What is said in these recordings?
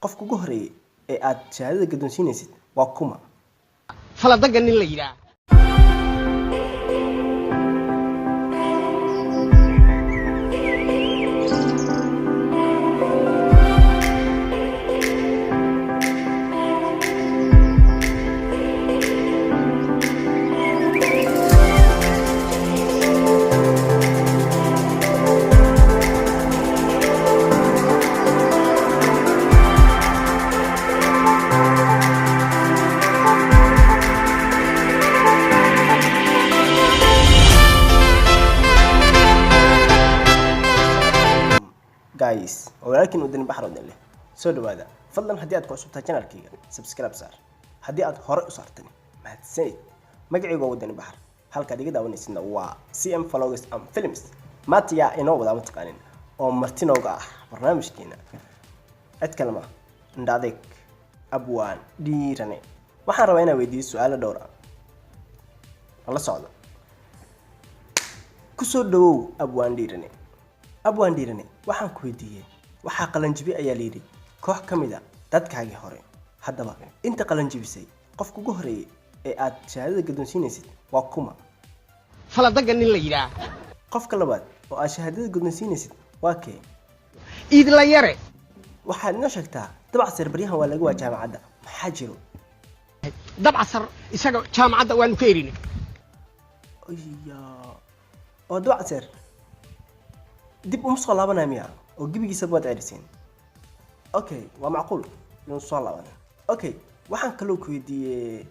qofka ugu horeeyay ee aad shahaadada guddoonsiinaysid waa kuma faladaga nin la yiraahdo guys ولكن ودني بحر ودن له soo dhawaada fadlan hadii aad ku cusubtahay channelkayga subscribe saar hadii aad hore u saartani mahadsanid magacaygu waa wadani baxar halka dhiga daawanaysidna waa CM Vlogs and Films maatiya inoo wada mataqaanin oo martinooga ah barnaamijkeena cid kalma ndaadeeg abwaan dhiirane waxaan rabaa inaan weydiiyo su'aalo dhowr ah la socdo ku soo dhawow abwaan dhiirane waxaan ku weydiiyay waxa qalanjibi ayaa leeyahay koox kamid ah dadkaagii hore haddaba inta qalanjibisay qofka ugu horeeyay ee aad shahaadada guddoonsiinaysid waa kuma faladaga nin la yiraahdo qofka labaad oo aad shahaadada guddoonsiinaysid waa kee idla yare waxaad noo sheegtaa dabacsan baryahan waa laga waa jaamacadda maxaa jiro dabacsan isaga jaamacadda waan ku eerinay oo dabacsan dib uma soo laabanay miya oo gibigiisa baad celiseen okay waa macquul inuu soo laabanay okay waxaan kaloo ku weydiiyay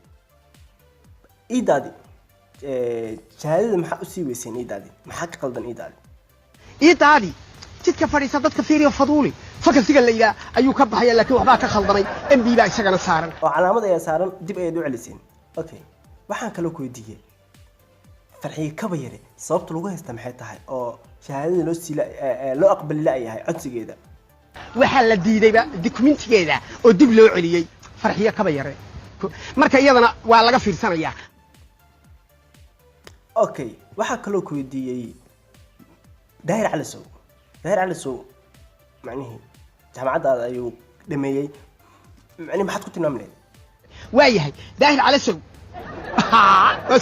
iidaadi shahaadada maxaa u sii weyseen iidaadi maxaa ka qaldan iidaadi jidka fadhiisa dadka fiiriyo faduuli fakalsiga la yiraahdo ayuu ka baxay laakiin waxba ka khaldanay MB baa isagana saaran oo calaamad ayaa saaran dib ay u celiseen okay waxaan kaloo ku weydiiyay farxiye kaba yare sababta lagu haysta maxay tahay oo shahaadada loo aqbali la yahay codsigeeda waxa la diidayba dokumentigeeda oo dib loo celiyay farxiye kaba yare marka iyadana waa laga fiirsanayaa okay waxa kaloo ku weydiiyay daahir cali sow macnaheedu jaamacadda ayuu dhameeyay macnaheedu maxaad ku tilmaamay waayahay daahir cali sow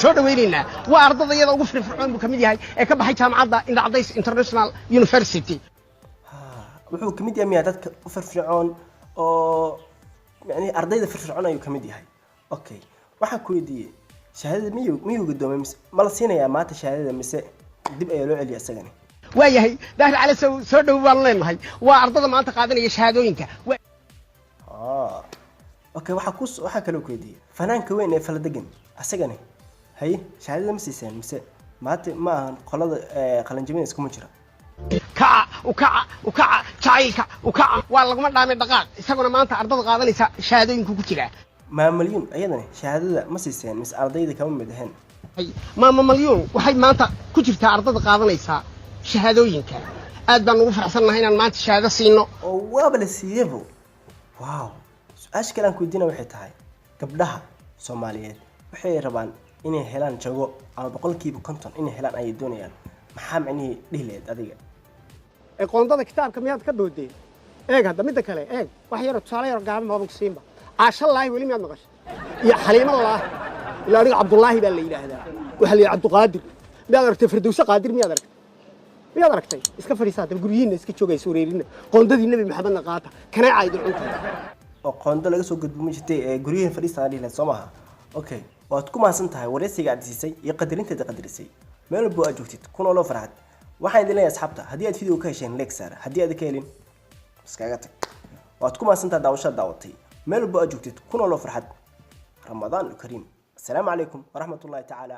soo dhaweynayna waa ardadayada ugu firfircoon buu kamid yahay ee ka baxay jaamacadda Indhacdays International University wuxuu kamid yahay miyaa dadka u firfircoon oo yani ardayda firfircoon ayuu kamid yahay okay waxaan ku weydiiyay shahaadada miyuu guddoomay ma la siinayaa maanta shahaadada mise dib ayaa loo celiyay isagana waayahay daahir cali soo dhaw baan leenahay waa ardada maanta qaadanaya shahaadooyinka okay waxa kaloo ku weydiiyay fanaanka weyn ee faladagan asagana hay shahaadada ma siiseen mise maanta ma ahan qolada qalanjibin iskuma jira ukaca jaayilka waa laguma dhaamay dhaqaaq isaguna maanta ardada qaadanaysa shahaadooyinku ku jira maamalyuun ayadana shahaadada ma siiseen mise ardayda kama mid ahayn maamalyuun waxay maanta ku jirtaa ardada qaadanaysa shahaadooyinka aad baan ugu faraxsanahay inaan maanta shahaado siino oo waaba la siiyay wow su'aasha kale aan ku weydiinaa waxay tahay gabdhaha Soomaaliyeed waxay rabaan inay helaan jago ama 50% inay helaan ay doonayaan maxaa macnaheedu dhileed adiga qoondada kitaabka miyaad ka doodeen eeg hadda mid kale eeg wax yar tusaale yar gaaban ma bog siinba aashallaahi wali miyaad maqashay iyo xaliimallah ilaa ariga Cabdullaahi baa la yiraahdaa waxa la yiraahdaa Cabduqaadir miyaad aragtay Firdawsi Qaadir miyaad aragtay iska fariisaad guriyiina iska joogay Sooreerina qoondadii Nabi Maxamed qaata kana caayid cunta oo qoonda laga soo gudbin jirtay guriyiin fariisaad dhilay Soomaha okay waad ku maasan tahay wareysiga aad siisay iyo qadarinteeda qadarisay meel buu aad joogtid kuna loo farxad waxaan idin leeyahay asxaabta hadii aad video ka hesheen like saar hadii aad ka helin iskaga tag waad ku maasan tahay daawatay meel buu aad joogtid kuna loo farxad Ramadaan Kariim assalaamu calaykum wa rahmatullahi ta'ala